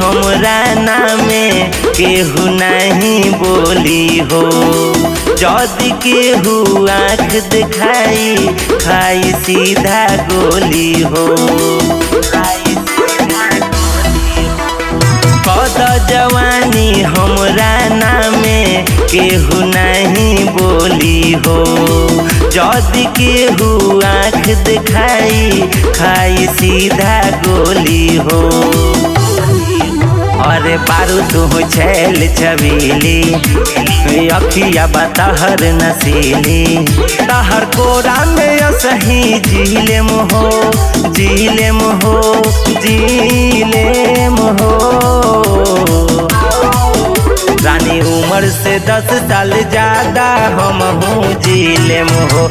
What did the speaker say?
हमरा नामे केहू नहीं बोली हो। जदि केहू आँख दिखाई खाई सीधा गोली हो। कद जवानी हमरा नामे केहू नहीं बोली हो। जदि केहू आँख दिखाई खाई सीधा गोली हो। अरे बारू तू छैल छबीली अखिया बतहर नसीली। तहर कोरा में असही झीलेम हो झीलेम हो झीलेम हो। रानी उम्र से 10 साल ज्यादा हम हूँ झीलेम हो।